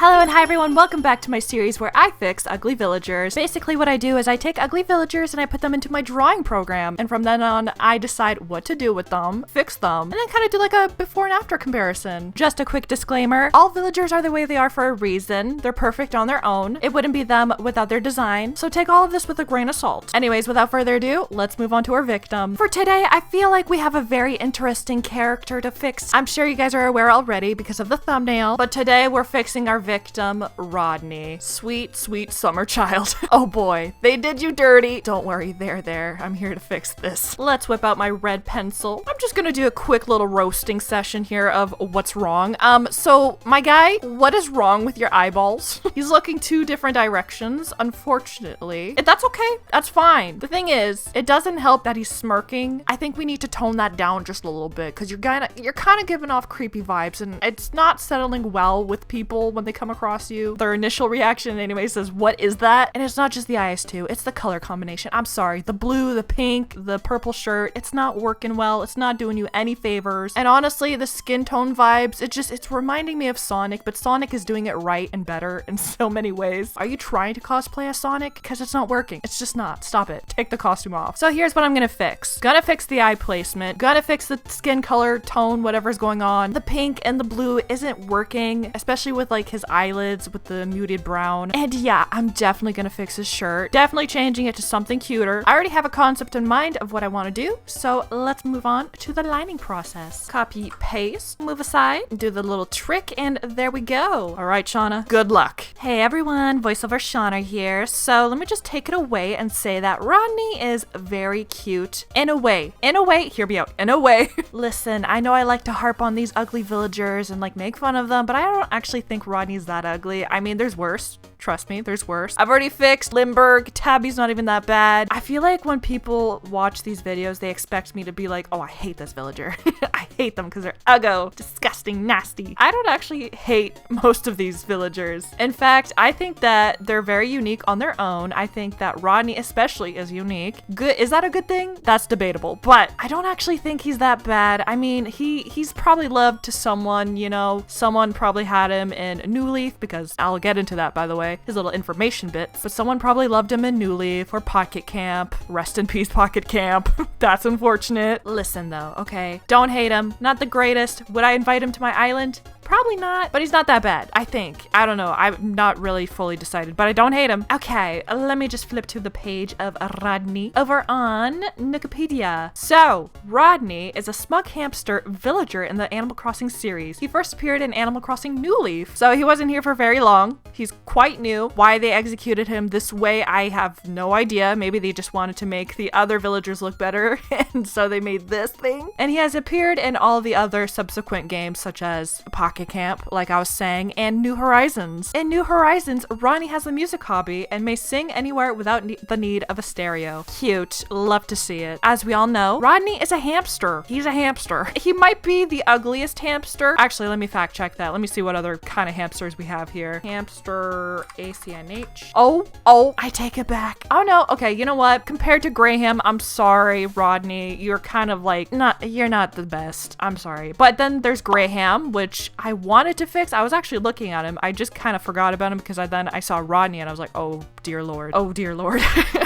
Hello and hi everyone, welcome back to my series where I fix ugly villagers. Basically what I do is I take ugly villagers and I put them into my drawing program, and from then on I decide what to do with them, fix them, and then kind of do like a before and after comparison. Just a quick disclaimer, all villagers are the way they are for a reason. They're perfect on their own. It wouldn't be them without their design, so take all of this with a grain of salt. Anyways, without further ado, let's move on to our victim. For today, I feel like we have a very interesting character to fix. I'm sure you guys are aware already because of the thumbnail, but today we're fixing our victim, Rodney. Sweet, sweet summer child. Oh boy, they did you dirty. Don't worry, they're there. I'm here to fix this. Let's whip out my red pencil. I'm just gonna do a quick little roasting session here of what's wrong. So my guy, what is wrong with your eyeballs? He's looking two different directions, unfortunately. That's okay, that's fine. The thing is, it doesn't help that he's smirking. I think we need to tone that down just a little bit because you're kind of giving off creepy vibes, and it's not settling well with people when they come across you. Their initial reaction anyway says, what is that? And it's not just the eyes too, it's the color combination. I'm sorry, the blue, the pink, the purple shirt, it's not working well. It's not doing you any favors. And honestly, the skin tone vibes, it's reminding me of Sonic, but Sonic is doing it right and better in so many ways. Are you trying to cosplay as Sonic? Because it's not working. It's just not. Stop it. Take the costume off. So here's what I'm gonna fix. Gonna fix the eye placement. Gonna fix the skin color, tone, whatever's going on. The pink and the blue isn't working, especially with like his eyelids with the muted brown. And yeah, I'm definitely gonna fix his shirt. Definitely changing it to something cuter. I already have a concept in mind of what I want to do, so let's move on to the lining process. Copy, paste, move aside, do the little trick, and there we go. All right, Shauna, good luck. Hey everyone, voiceover Shauna here. So let me just take it away and say that Rodney is very cute. In a way, hear me out, in a way. Listen, I know I like to harp on these ugly villagers and like make fun of them, but I don't actually think Rodney's that ugly. I mean, there's worse. Trust me, there's worse. I've already fixed Limburg. Tabby's not even that bad. I feel like when people watch these videos, they expect me to be like, oh, I hate this villager. I hate them because they're uggo, disgusting, nasty. I don't actually hate most of these villagers. In fact, I think that they're very unique on their own. I think that Rodney especially is unique. Good. Is that a good thing? That's debatable, but I don't actually think he's that bad. I mean, he's probably loved to someone, you know, someone probably had him in New Leaf, because I'll get into that, by the way, his little information bits, but someone probably loved him in New Leaf or Pocket Camp. Rest in peace, Pocket Camp. That's unfortunate. Listen though, okay? Don't hate him. Not the greatest. Would I invite him to my island? Probably not, but he's not that bad, I think. I don't know, I'm not really fully decided, but I don't hate him. Okay, let me just flip to the page of Rodney over on Wikipedia. So, Rodney is a smug hamster villager in the Animal Crossing series. He first appeared in Animal Crossing New Leaf, so he wasn't here for very long. He's quite new. Why they executed him this way, I have no idea. Maybe they just wanted to make the other villagers look better, and so they made this thing. And he has appeared in all the other subsequent games, such as Pocket Camp, like I was saying, and New Horizons. In New Horizons, Rodney has a music hobby and may sing anywhere without the need of a stereo. Cute. Love to see it. As we all know, Rodney is a hamster. He's a hamster. He might be the ugliest hamster. Actually, let me fact check that. Let me see what other kind of hamsters we have here. Hamster ACNH. Oh, I take it back. Oh no. Okay, you know what? Compared to Graham, I'm sorry, Rodney. You're kind of like, you're not the best. I'm sorry. But then there's Graham, which I wanted to fix. I was actually looking at him. I just kind of forgot about him because I saw Rodney and I was like, oh dear lord. Oh dear lord.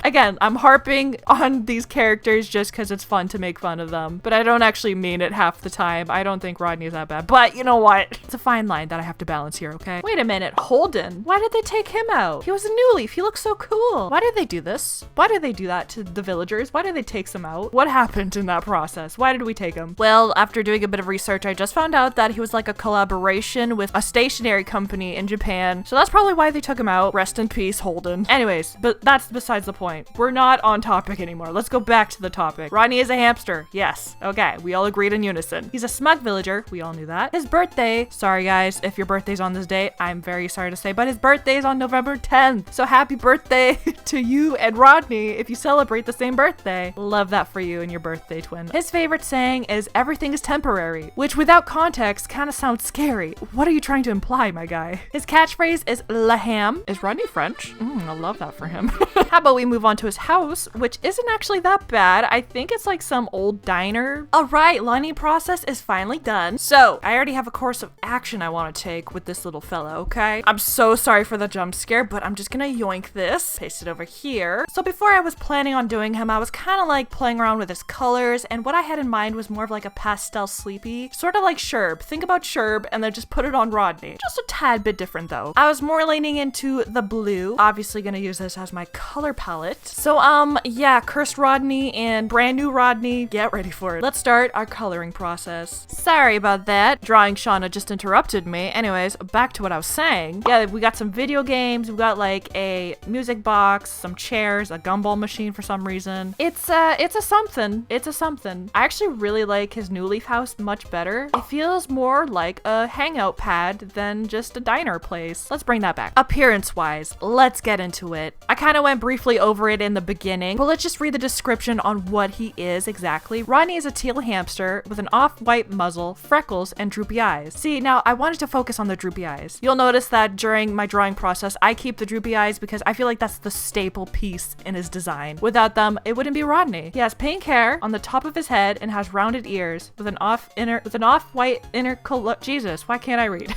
Again, I'm harping on these characters just because it's fun to make fun of them, but I don't actually mean it half the time. I don't think Rodney is that bad, but you know what? It's a fine line that I have to balance here, okay? Wait a minute, Holden. Why did they take him out? He was a New Leaf. He looks so cool. Why did they do this? Why did they do that to the villagers? Why did they take them out? What happened in that process? Why did we take him? Well, after doing a bit of research, I just found out that he was like a collaboration with a stationery company in Japan. So that's probably why they took him out. Rest in peace, Holden. Anyways, but that's besides the point. We're not on topic anymore. Let's go back to the topic. Rodney is a hamster. Yes. Okay. We all agreed in unison. He's a smug villager. We all knew that. His birthday. Sorry guys, if your birthday's on this date, I'm very sorry to say, but his birthday is on November 10th. So happy birthday to you and Rodney if you celebrate the same birthday. Love that for you and your birthday twin. His favorite saying is everything is temporary, which without context kind of sounds scary. What are you trying to imply, my guy? His catchphrase is la ham. Is Rodney French? love that for him. How about we move on to his house, which isn't actually that bad. I think it's like some old diner. All right, lining process is finally done. So I already have a course of action I want to take with this little fella, okay? I'm so sorry for the jump scare, but I'm just gonna yoink this, paste it over here. So before I was planning on doing him, I was kind of like playing around with his colors, and what I had in mind was more of like a pastel sleepy, sort of like Sherb. Think about Sherb and then just put it on Rodney. Just a tad bit different though. I was more leaning into the blue. Obviously gonna use this as my color palette. So yeah, cursed Rodney and brand new Rodney, get ready for it. Let's start our coloring process. Sorry about that. Drawing Shauna just interrupted me. Anyways, back to what I was saying. Yeah, we got some video games. We got like a music box, some chairs, a gumball machine for some reason. It's a something. It's a something. I actually really like his New Leaf house much better. It feels more like a hangout pad than just a diner place. Let's bring that back. Appearance-wise, let's get into it. I kind of went briefly over it in the beginning, but let's just read the description on what he is exactly. Rodney is a teal hamster with an off-white muzzle, freckles, and droopy eyes. See, now I wanted to focus on the droopy eyes. You'll notice that during my drawing process, I keep the droopy eyes because I feel like that's the staple piece in his design. Without them, it wouldn't be Rodney. He has pink hair on the top of his head and has rounded ears with an off-white inner color. Jesus, why can't I read?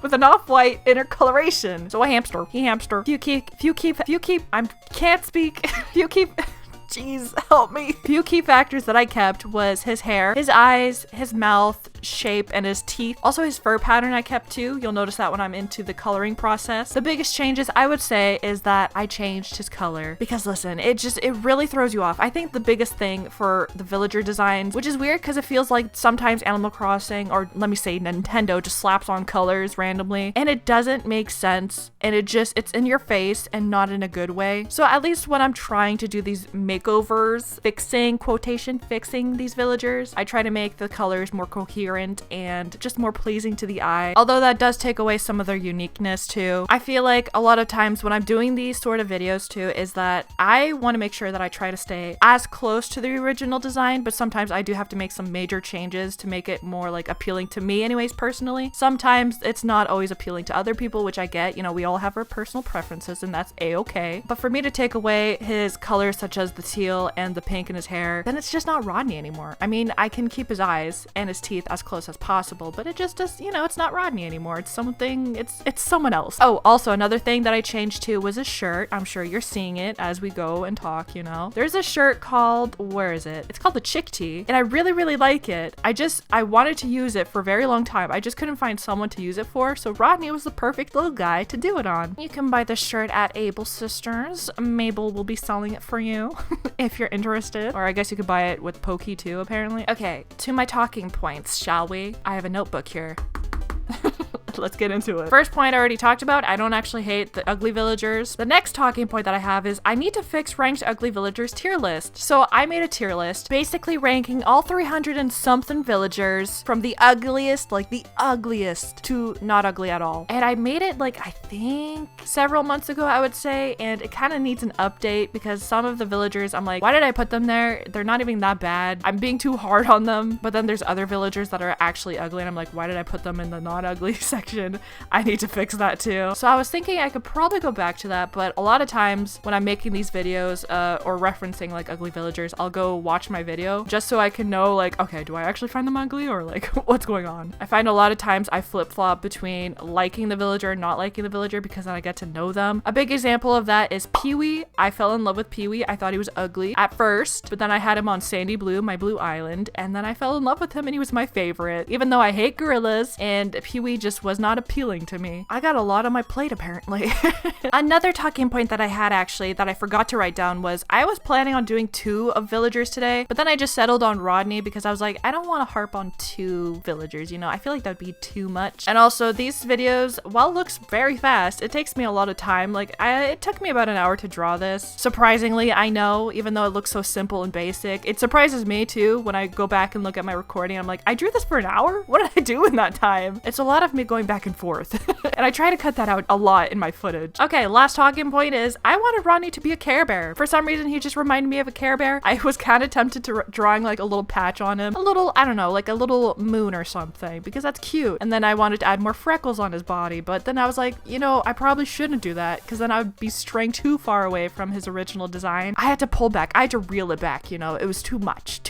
With an off-white inner coloration. So a hamster. He hamster. Jeez, help me. Few key factors that I kept was his hair, his eyes, his mouth shape, and his teeth. Also his fur pattern I kept too. You'll notice that when I'm into the coloring process. The biggest changes I would say is that I changed his color because listen, it really throws you off. I think the biggest thing for the villager designs, which is weird because it feels like sometimes Animal Crossing, or let me say Nintendo, just slaps on colors randomly and it doesn't make sense, and it's in your face and not in a good way. So at least when I'm trying to do these makeovers, fixing these villagers, I try to make the colors more coherent and just more pleasing to the eye, although that does take away some of their uniqueness too. I feel like a lot of times when I'm doing these sort of videos too is that I want to make sure that I try to stay as close to the original design, but sometimes I do have to make some major changes to make it more like appealing to me anyways personally. Sometimes it's not always appealing to other people, which I get, you know, we all have our personal preferences and that's a-okay. But for me to take away his colors such as the teal and the pink in his hair, then it's just not Rodney anymore. I mean, I can keep his eyes and his teeth as close as possible, but it just does, you know, it's not Rodney anymore. It's something, it's someone else. Oh, also another thing that I changed to was his shirt. I'm sure you're seeing it as we go and talk, you know. There's a shirt called, where is it? It's called the Chick Tee, and I really like it. I wanted to use it for a very long time. I just couldn't find someone to use it for, so Rodney was the perfect little guy to do it on. You can buy this shirt at Able Sisters. Mabel will be selling it for you if you're interested, or I guess you could buy it with Pokey too, apparently. Okay, to my talking points, shall we? I have a notebook here. Let's get into it. First point I already talked about, I don't actually hate the ugly villagers. The next talking point that I have is I need to fix ranked ugly villagers tier list. So I made a tier list basically ranking all 300 and something villagers from the ugliest, like the ugliest, to not ugly at all. And I made it like, I think several months ago, I would say, and it kind of needs an update because some of the villagers, I'm like, why did I put them there? They're not even that bad. I'm being too hard on them. But then there's other villagers that are actually ugly and I'm like, why did I put them in the not ugly section? I need to fix that too. So I was thinking I could probably go back to that, but a lot of times when I'm making these videos or referencing like ugly villagers, I'll go watch my video just so I can know like, okay, do I actually find them ugly or like what's going on? I find a lot of times I flip-flop between liking the villager and not liking the villager because then I get to know them. A big example of that is Pee-wee. I fell in love with Pee-wee. I thought he was ugly at first, but then I had him on Sandy Blue, my blue island, and then I fell in love with him and he was my favorite, even though I hate gorillas and Pee-wee just was not appealing to me. I got a lot on my plate apparently. Another talking point that I had actually that I forgot to write down was I was planning on doing 2 of villagers today, but then I just settled on Rodney because I was like, I don't want to harp on 2 villagers, you know, I feel like that'd be too much. And also these videos, while it looks very fast, it takes me a lot of time. Like it took me about an hour to draw this. Surprisingly, I know, even though it looks so simple and basic, it surprises me too when I go back and look at my recording. I'm like, I drew this for an hour? What did I do in that time? It's a lot of me going going back and forth. And I try to cut that out a lot in my footage. Okay, last talking point is I wanted Rodney to be a Care Bear. For some reason, he just reminded me of a Care Bear. I was kind of tempted to drawing like a little patch on him. A little, I don't know, like a little moon or something, because that's cute. And then I wanted to add more freckles on his body, but then I was like, you know, I probably shouldn't do that because then I would be straying too far away from his original design. I had to pull back. I had to reel it back, you know. It was too much.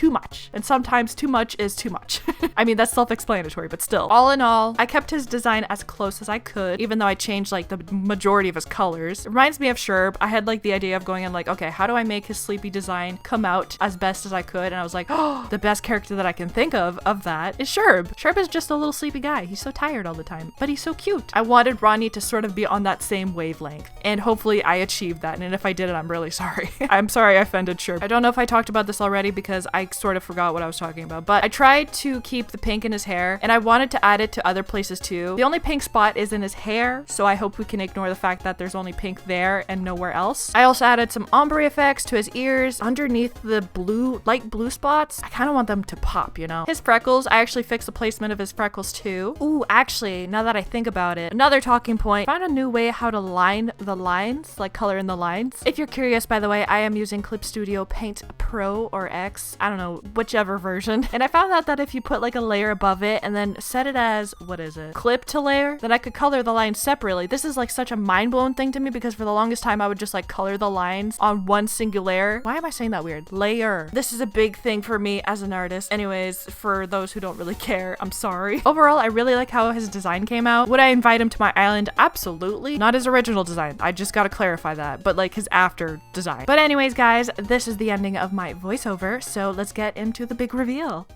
And sometimes too much is too much. I mean, that's self-explanatory, but still. All in all, I kept his design as close as I could, even though I changed like the majority of his colors. It reminds me of Sherb. I had like the idea of going in like, okay, how do I make his sleepy design come out as best as I could? And I was like, oh, the best character that I can think of that is Sherb. Sherb is just a little sleepy guy. He's so tired all the time, but he's so cute. I wanted Rodney to sort of be on that same wavelength, and hopefully I achieved that. And if I didn't, I'm really sorry. I'm sorry I offended Sherb. I don't know if I talked about this already because I sort of forgot what I was talking about, but I tried to keep the pink in his hair, and I wanted to add it to other places too. The only pink spot is in his hair, so I hope we can ignore the fact that there's only pink there and nowhere else. I also added some ombre effects to his ears underneath the blue, light blue spots. I kind of want them to pop, you know? His freckles, I actually fixed the placement of his freckles too. Ooh, actually, now that I think about it, another talking point, I found a new way how to line the lines, like color in the lines. If you're curious, by the way, I am using Clip Studio Paint Pro or X, I don't know, whichever version. And I found out that if you put like a layer above it and then set it as, what is it? Clip to layer, then I could color the lines separately. This is like such a mind-blowing thing to me because for the longest time I would just like color the lines on one singular, why am I saying that weird? Layer. This is a big thing for me as an artist. Anyways, for those who don't really care, I'm sorry. Overall, I really like how his design came out. Would I invite him to my island? Absolutely. Not his original design. I just gotta clarify that, but like his after design. But anyways, guys, this is the ending of my voiceover, so let's get into the big reveal.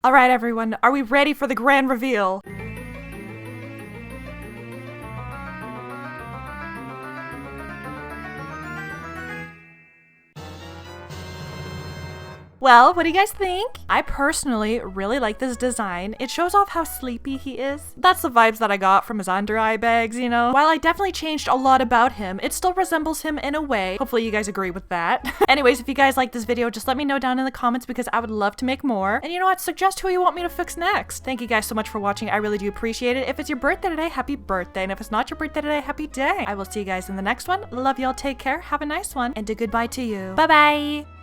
All right, everyone, are we ready for the grand reveal? Well, what do you guys think? I personally really like this design. It shows off how sleepy he is. That's the vibes that I got from his under eye bags, you know? While I definitely changed a lot about him, it still resembles him in a way. Hopefully you guys agree with that. Anyways, if you guys like this video, just let me know down in the comments because I would love to make more. And you know what? Suggest who you want me to fix next. Thank you guys so much for watching. I really do appreciate it. If it's your birthday today, happy birthday. And if it's not your birthday today, happy day. I will see you guys in the next one. Love y'all. Take care. Have a nice one. And a goodbye to you. Bye-bye.